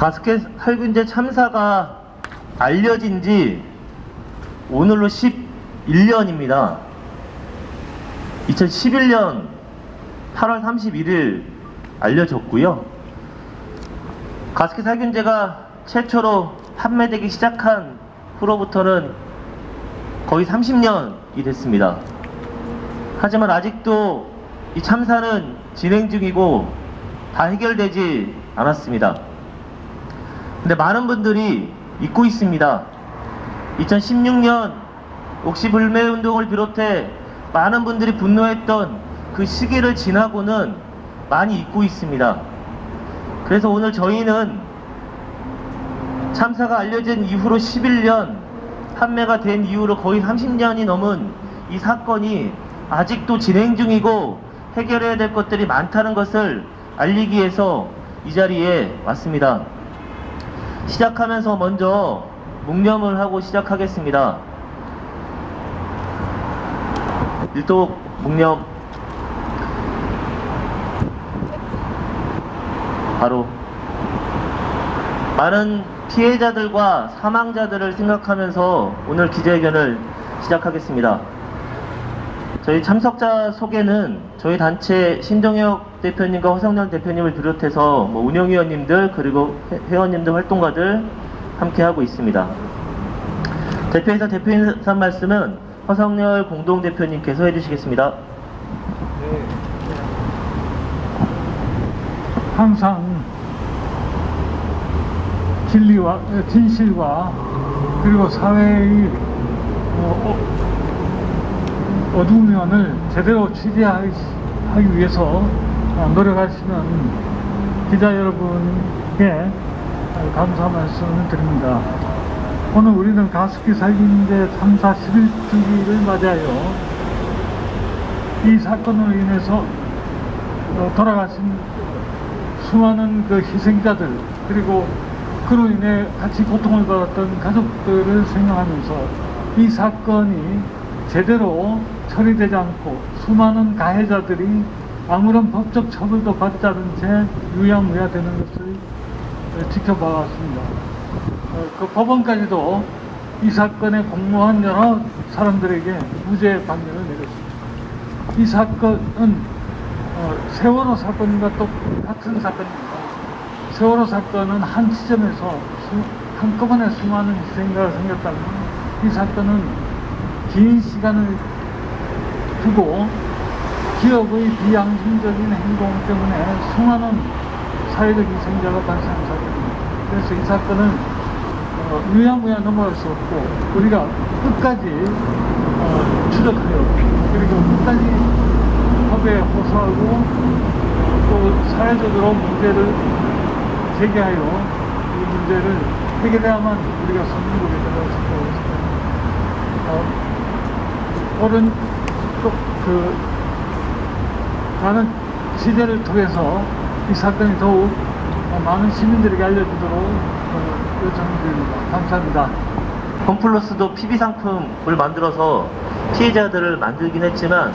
가습기 살균제 참사가 알려진 지 오늘로 11년입니다. 2011년 8월 31일 알려졌고요. 가습기 살균제가 최초로 판매되기 시작한 후로부터는 거의 30년이 됐습니다. 하지만 아직도 이 참사는 진행 중이고 다 해결되지 않았습니다. 근데 많은 분들이 잊고 있습니다. 2016년 옥시불매 운동을 비롯해 많은 분들이 분노했던 그 시기를 지나고는 많이 잊고 있습니다. 그래서 오늘 저희는 참사가 알려진 이후로 11년, 판매가 된 이후로 거의 30년이 넘은 이 사건이 아직도 진행 중이고 해결해야 될 것들이 많다는 것을 알리기 위해서 이 자리에 왔습니다. 시작하면서 먼저 묵념을 하고 시작하겠습니다. 일독 묵념. 바로 많은 피해자들과 사망자들을 생각하면서 오늘 기자회견을 시작하겠습니다. 저희 참석자 소개는 저희 단체 신동혁 대표님과 허성열 대표님을 비롯해서 운영위원님들 그리고 회원님들 활동가들 함께 하고 있습니다. 대표이사 대표인사 말씀은 허성열 공동대표님께서 해주시겠습니다. 네. 항상 진리와 진실과 그리고 사회의 어두운 면을 제대로 취재하기 위해서 노력하시는 기자 여러분께 감사 말씀을 드립니다. 오늘 우리는 가습기 살균제 참사 11주기를 맞이하여 이 사건으로 인해서 돌아가신 수많은 그 희생자들 그리고 그로 인해 같이 고통을 받았던 가족들을 생각하면서 이 사건이 제대로 처리되지 않고 수많은 가해자들이 아무런 법적 처벌도 받지 않은 채 유야무야 되는 것을 지켜봐 왔습니다. 그 법원까지도 이 사건에 공모한 여러 사람들에게 무죄 판결을 내렸습니다. 이 사건은 세월호 사건과 똑같은 사건입니다. 세월호 사건은 한 지점에서 한꺼번에 수많은 희생자가 생겼다면 이 사건은 긴 시간을 두고 기업의 비양심적인 행동 때문에 수많은 사회적 희생자가 발생한 사건입니다. 그래서 이 사건은 유야무야 넘어갈 수 없고 우리가 끝까지 추적하여 그리고 끝까지 법에 호소하고 또 사회적으로 문제를 제기하여 이 문제를 해결해야만 우리가 선진국에 들어갈 수 있습니다. 오른 많은 취재를 통해서 이 사건이 더욱 많은 시민들에게 알려지도록 요청드립니다. 감사합니다. 홈플러스도 PB 상품을 만들어서 피해자들을 만들긴 했지만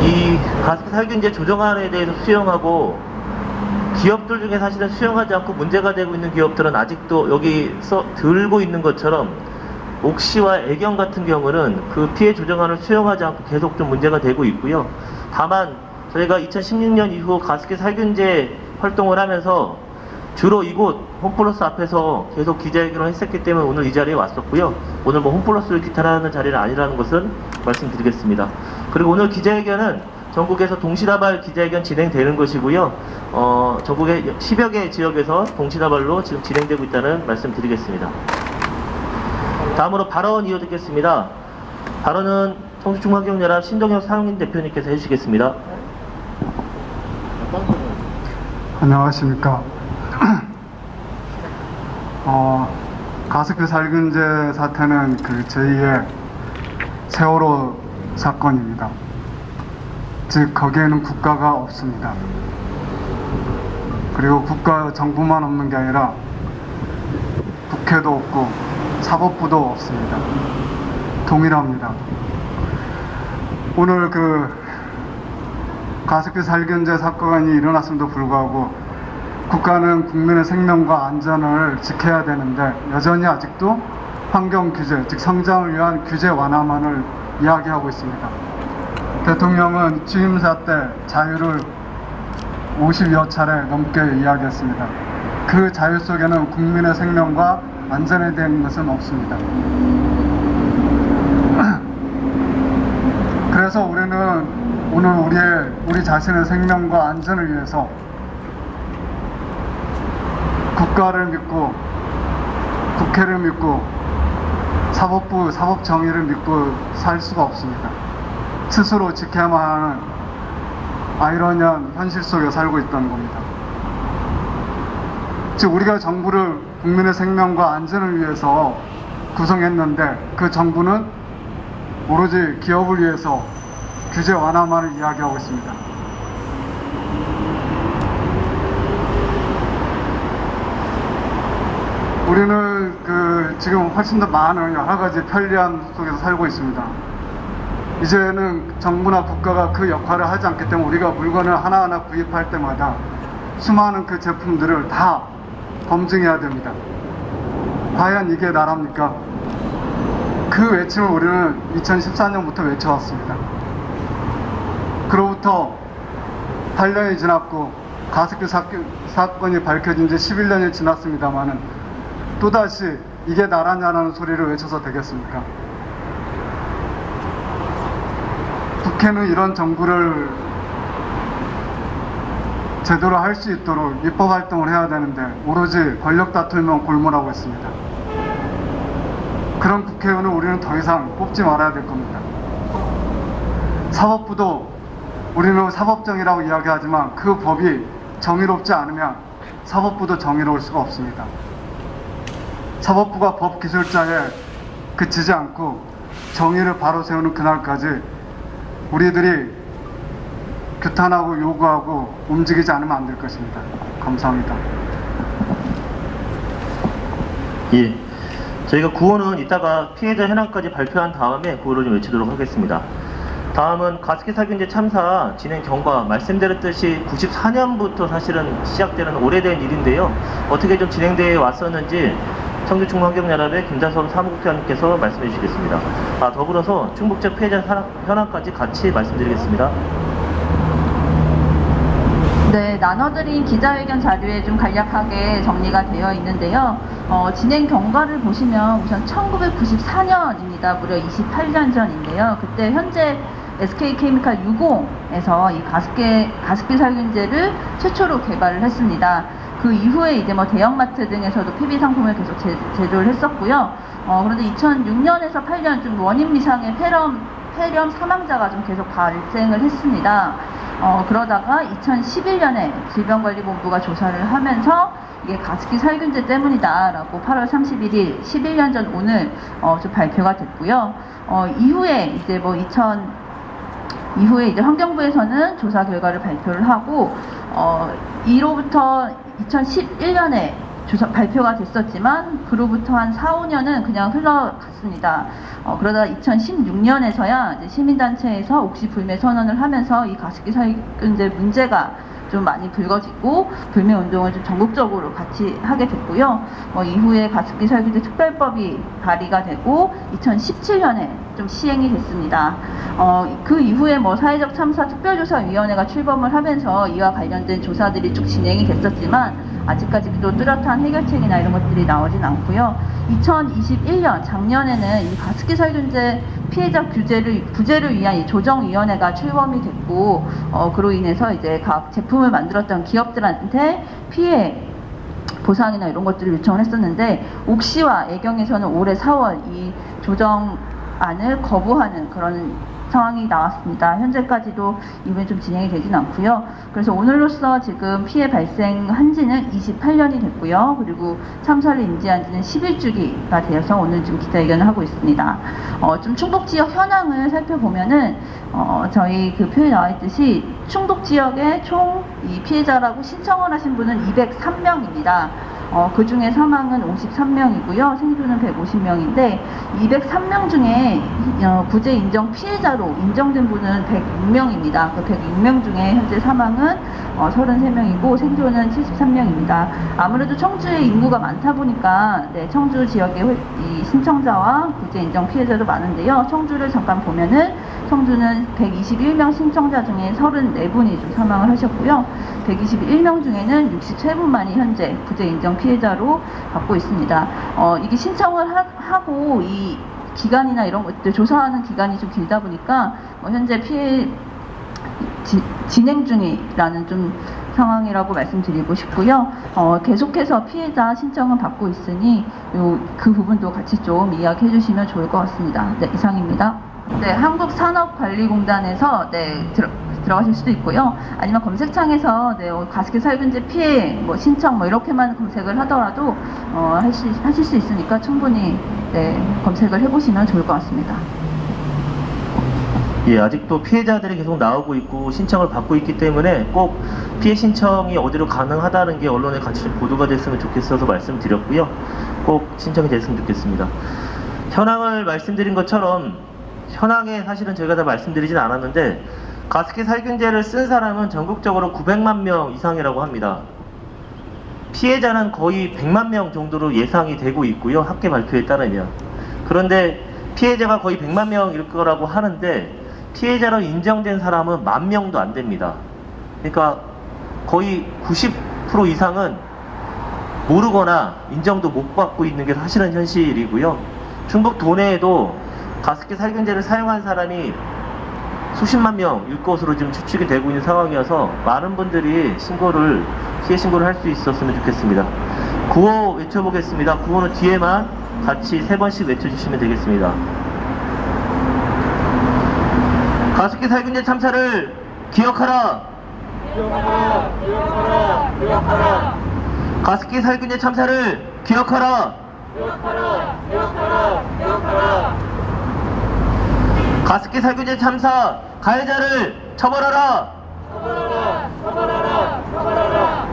이 가습기 살균제 조정안에 대해서 수용하고 기업들 중에 사실은 수용하지 않고 문제가 되고 있는 기업들은 아직도 여기서 들고 있는 것처럼 옥시와 애경 같은 경우는 그 피해 조정안을 수용하지 않고 계속 좀 문제가 되고 있고요. 다만 저희가 2016년 이후 가습기 살균제 활동을 하면서 주로 이곳 홈플러스 앞에서 계속 기자회견을 했었기 때문에 오늘 이 자리에 왔었고요. 오늘 뭐홈플러스를 기탄하는 자리는 아니라는 것은 말씀드리겠습니다. 그리고 오늘 기자회견은 전국에서 동시다발 기자회견 진행되는 것이고요. 전국의 10여 개 지역에서 동시다발로 지금 진행되고 있다는 말씀 드리겠습니다. 다음으로 발언 이어듣겠습니다. 발언은 성수중환경연합 신동혁 상임 대표님께서 해주시겠습니다. 안녕하십니까. 가습기 살균제 사태는 그 제2의 세월호 사건입니다. 즉 거기에는 국가가 없습니다. 그리고 국가 정부만 없는 게 아니라 국회도 없고 사법부도 없습니다. 동일합니다. 오늘 그 가습기 살균제 사건이 일어났음에도 불구하고 국가는 국민의 생명과 안전을 지켜야 되는데 여전히 아직도 환경 규제, 즉 성장을 위한 규제 완화만을 이야기하고 있습니다. 대통령은 취임사 때 자유를 50여 차례 넘게 이야기했습니다. 그 자유 속에는 국민의 생명과 안전에 대한 것은 없습니다. 그래서 우리는 오늘 우리 자신의 생명과 안전을 위해서 국가를 믿고 국회를 믿고 사법부, 사법정의를 믿고 살 수가 없습니다. 스스로 지켜야만 하는 아이러니한 현실 속에 살고 있다는 겁니다. 즉 우리가 정부를 국민의 생명과 안전을 위해서 구성했는데 그 정부는 오로지 기업을 위해서 규제 완화만을 이야기하고 있습니다. 우리는 지금 훨씬 더 많은 여러 가지 편리함 속에서 살고 있습니다. 이제는 정부나 국가가 그 역할을 하지 않기 때문에 우리가 물건을 하나하나 구입할 때마다 수많은 그 제품들을 다 검증해야 됩니다. 과연 이게 나랍니까? 그 외침을 우리는 2014년부터 외쳐왔습니다. 그로부터 8년이 지났고 가습기 사건이 밝혀진 지 11년이 지났습니다만은 또다시 이게 나라냐라는 소리를 외쳐서 되겠습니까? 국회는 이런 정부를 제대로 할 수 있도록 입법 활동을 해야 되는데 오로지 권력 다툼만 골몰하고 있습니다. 그런 국회의원을 우리는 더 이상 뽑지 말아야 될 겁니다. 사법부도 우리는 사법정의라고 이야기하지만 그 법이 정의롭지 않으면 사법부도 정의로울 수가 없습니다. 사법부가 법 기술자에 그치지 않고 정의를 바로 세우는 그날까지 우리들이 규탄하고 요구하고 움직이지 않으면 안 될 것입니다. 감사합니다. 예. 저희가 구호는 이따가 피해자 현황까지 발표한 다음에 구호를 좀 외치도록 하겠습니다. 다음은 가습기 살균제 참사 진행 경과 말씀드렸듯이 94년부터 사실은 시작되는 오래된 일인데요. 어떻게 좀 진행되어 왔었는지 청주충북환경연합의 김자섭 사무국장님께서 말씀해 주시겠습니다. 더불어서 충북적 피해자 현황까지 같이 말씀드리겠습니다. 네, 나눠드린 기자회견 자료에 좀 간략하게 정리가 되어 있는데요. 진행 경과를 보시면 우선 1994년입니다. 무려 28년 전인데요. 그때 현재 SK케미칼 60에서 이 가습기 살균제를 최초로 개발을 했습니다. 그 이후에 이제 뭐 대형마트 등에서도 PB 상품을 계속 제조를 했었고요. 그런데 2006년에서 8년 좀 원인 미상의 폐렴 사망자가 좀 계속 발생을 했습니다. 그러다가 2011년에 질병관리본부가 조사를 하면서 이게 가습기 살균제 때문이다라고 8월 31일, 11년 전 오늘 좀 발표가 됐고요. 이후에 이제 환경부에서는 조사 결과를 발표를 하고 이로부터 2011년에 발표가 됐었지만 그로부터 한 4, 5년은 그냥 흘러갔습니다. 그러다 2016년에서야 이제 시민단체에서 옥시불매 선언을 하면서 이 가습기 살균제 문제가 좀 많이 불거지고 불매 운동을 좀 전국적으로 같이 하게 됐고요. 이후에 가습기 살균제 특별법이 발의가 되고 2017년에 좀 시행이 됐습니다. 그 이후에 사회적 참사 특별조사위원회가 출범을 하면서 이와 관련된 조사들이 쭉 진행이 됐었지만 아직까지도 뚜렷한 해결책이나 이런 것들이 나오진 않고요. 2021년 작년에는 이 가습기 살균제 피해자 구제를 위한 이 조정위원회가 출범이 됐고 그로 인해서 이제 각 제품을 만들었던 기업들한테 피해 보상이나 이런 것들을 요청을 했었는데 옥시와 애경에서는 올해 4월 이 조정안을 거부하는 그런 상황이 나왔습니다. 현재까지도 이번에 좀 진행이 되진 않고요. 그래서 오늘로써 지금 피해 발생한 지는 28년이 됐고요. 그리고 참사를 인지한 지는 11주기가 되어서 오늘 좀 기자회견을 하고 있습니다. 좀 충북 지역 현황을 살펴보면은 저희 그 표에 나와 있듯이 충북 지역에 총 이 피해자라고 신청을 하신 분은 203명입니다. 그 중에 사망은 53명이고요. 생존은 150명인데 203명 중에 구제 인정 피해자로 인정된 분은 106명입니다. 그 106명 중에 현재 사망은 33명이고 생존은 73명입니다. 아무래도 청주에 인구가 많다 보니까 네, 청주 지역의 이 신청자와 구제 인정 피해자도 많은데요. 청주를 잠깐 보면은 청주는 121명 신청자 중에 34분이 좀 사망을 하셨고요. 121명 중에는 63분만이 현재 구제 인정 피해자로 받고 있습니다. 이게 신청을 하고 이 기간이나 이런 것들 조사하는 기간이 좀 길다 보니까 현재 피해 진행 중이라는 좀 상황이라고 말씀드리고 싶고요. 계속해서 피해자 신청은 받고 있으니 그 부분도 같이 좀 이야기해 주시면 좋을 것 같습니다. 네, 이상입니다. 네, 한국산업관리공단에서 네, 들어가실 수도 있고요. 아니면 검색창에서 네, 가습기 살균제 피해 신청 이렇게만 검색을 하더라도 하실 수 있으니까 충분히 네, 검색을 해보시면 좋을 것 같습니다. 예, 아직도 피해자들이 계속 나오고 있고 신청을 받고 있기 때문에 꼭 피해 신청이 어디로 가능하다는 게 언론에 같이 좀 보도가 됐으면 좋겠어서 말씀드렸고요. 꼭 신청이 됐으면 좋겠습니다. 현황을 말씀드린 것처럼 현황에 사실은 저희가 다 말씀드리진 않았는데 가습기 살균제를 쓴 사람은 전국적으로 900만 명 이상이라고 합니다. 피해자는 거의 100만 명 정도로 예상이 되고 있고요. 학계 발표에 따르면. 그런데 피해자가 거의 100만 명일 거라고 하는데 피해자로 인정된 사람은 10,000명도 안 됩니다. 그러니까 거의 90% 이상은 모르거나 인정도 못 받고 있는 게 사실은 현실이고요. 충북 도내에도 가습기 살균제를 사용한 사람이 수십만 명일 것으로 지금 추측이 되고 있는 상황이어서 많은 분들이 피해 신고를 할 수 있었으면 좋겠습니다. 구호 외쳐보겠습니다. 구호는 뒤에만 같이 3번씩 외쳐주시면 되겠습니다. 가습기 살균제 참사를 기억하라. 기억하라. 기억하라. 기억하라. 가습기 살균제 참사를 기억하라. 기억하라. 기억하라. 기억하라. 가습기 살균제 참사 가해자를 처벌하라. 처벌하라. 처벌하라. 처벌하라.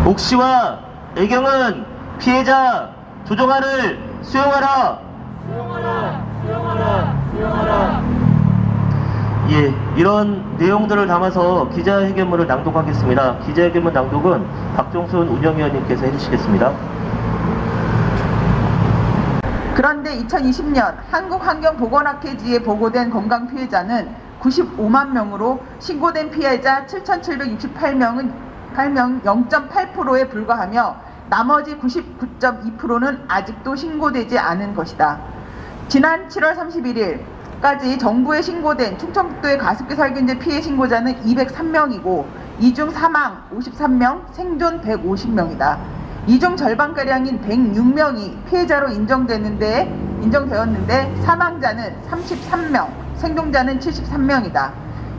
옥시와 애경은 피해자 조정안을 수용하라. 수용하라. 수용하라. 수용하라. 예, 이런 내용들을 담아서 기자회견문을 낭독하겠습니다. 기자회견문 낭독은 박종순 운영위원님께서 해주시겠습니다. 그런데 2020년 한국환경보건학회지에 보고된 건강 피해자는 95만 명으로 신고된 피해자 7,768명은 0.8%에 불과하며 나머지 99.2%는 아직도 신고되지 않은 것이다. 지난 7월 31일까지 정부에 신고된 충청북도의 가습기 살균제 피해 신고자는 203명이고 이 중 사망 53명, 생존 150명이다. 이 중 절반가량인 106명이 피해자로 인정되었는데 사망자는 33명, 생존자는 73명이다.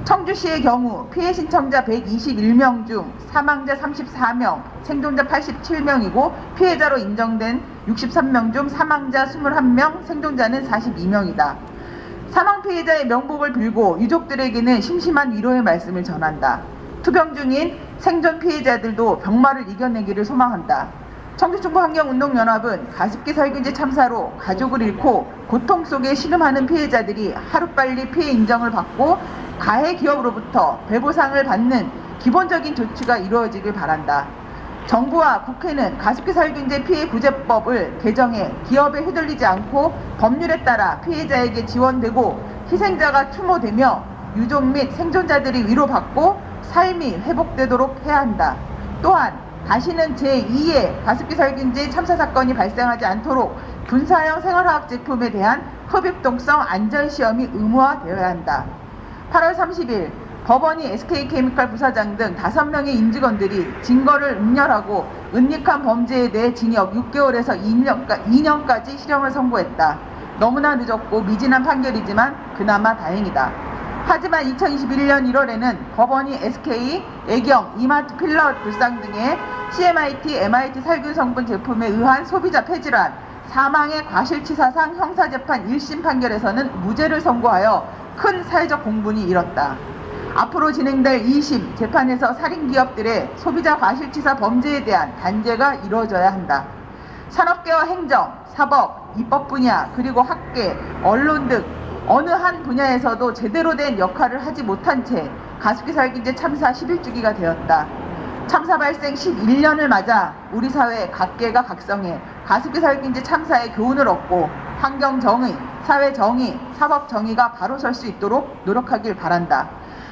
청주시의 경우 피해 신청자 121명 중 사망자 34명, 생존자 87명이고 피해자로 인정된 63명 중 사망자 21명, 생존자는 42명이다. 사망 피해자의 명복을 빌고 유족들에게는 심심한 위로의 말씀을 전한다. 투병 중인 생존 피해자들도 병마를 이겨내기를 소망한다. 청주충북환경운동연합은 가습기 살균제 참사로 가족을 잃고 고통 속에 신음하는 피해자들이 하루빨리 피해 인정을 받고 가해 기업으로부터 배보상을 받는 기본적인 조치가 이루어지길 바란다. 정부와 국회는 가습기 살균제 피해 구제법을 개정해 기업에 휘둘리지 않고 법률에 따라 피해자에게 지원되고 희생자가 추모되며 유족 및 생존자들이 위로받고 삶이 회복되도록 해야 한다. 또한 다시는 제2의 가습기 살균제 참사 사건이 발생하지 않도록 분사형 생활화학 제품에 대한 흡입동성 안전시험이 의무화되어야 한다. 8월 30일 법원이 SK케미칼 부사장 등 5명의 임직원들이 증거를 음멸하고 은닉한 범죄에 대해 징역 6개월에서 2년까지 실형을 선고했다. 너무나 늦었고 미진한 판결이지만 그나마 다행이다. 하지만 2021년 1월에는 법원이 SK, 애경, 이마트 필러 불상 등의 CMIT, MIT 살균 성분 제품에 의한 소비자 폐질환, 사망의 과실치사상 형사재판 1심 판결에서는 무죄를 선고하여 큰 사회적 공분이 일었다. 앞으로 진행될 2심 재판에서 살인기업들의 소비자 과실치사 범죄에 대한 단죄가 이루어져야 한다. 산업계와 행정, 사법, 입법 분야, 그리고 학계, 언론 등 어느 한 분야에서도 제대로 된 역할을 하지 못한 채 가습기 살균제 참사 11주기가 되었다. 참사 발생 11년을 맞아 우리 사회 각계가 각성해 가습기 살균제 참사의 교훈을 얻고 환경 정의, 사회 정의, 사법 정의가 바로 설 수 있도록 노력하길 바란다.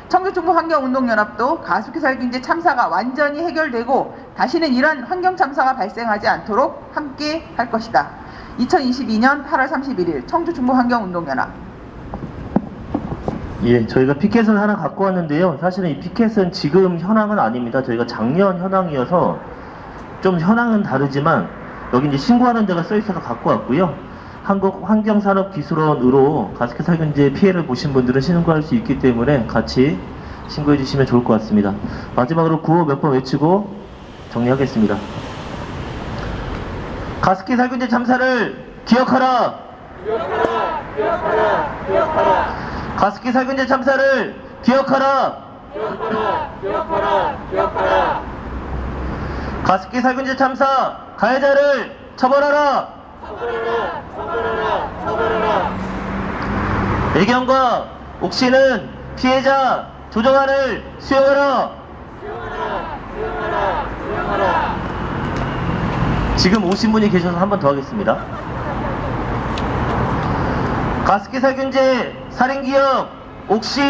청주중부환경운동연합도 가습기 살균제 참사가 완전히 해결되고 다시는 이런 환경 참사가 발생하지 않도록 함께 할 것이다. 2022년 8월 31일 청주중부환경운동연합. 예, 저희가 피켓을 하나 갖고 왔는데요. 사실은 이 피켓은 지금 현황은 아닙니다. 저희가 작년 현황이어서 좀 현황은 다르지만 여기 이제 신고하는 데가 써 있어서 갖고 왔고요. 한국환경산업기술원으로 가습기 살균제 피해를 보신 분들은 신고할 수 있기 때문에 같이 신고해 주시면 좋을 것 같습니다. 마지막으로 구호 몇 번 외치고 정리하겠습니다. 가습기 살균제 참사를 기억하라! 기억하라! 기억하라! 기억하라! 가습기 살균제 참사를 기억하라! 기억하라! 기억하라! 기억하라! 가습기 살균제 참사 가해자를 처벌하라! 처벌하라! 처벌하라! 처벌하라! 애경과 옥시는 피해자 조정안을 수용하라! 수용하라! 수용하라! 수용하라! 지금 오신 분이 계셔서 한 번 더 하겠습니다. 가습기 살균제 살인기업 옥시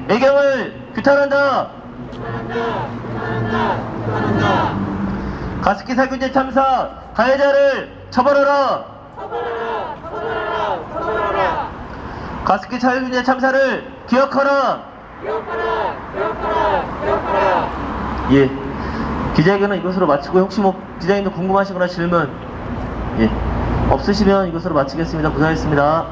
애경을 규탄한다. 가습기 살균제 참사 가해자를 처벌하라. 가습기 살균제 참사를 기억하라. 예, 기자회견은 이것으로 마치고 혹시 뭐 기자님도 궁금하시거나 질문 없으시면 이것으로 마치겠습니다. 고생하셨습니다.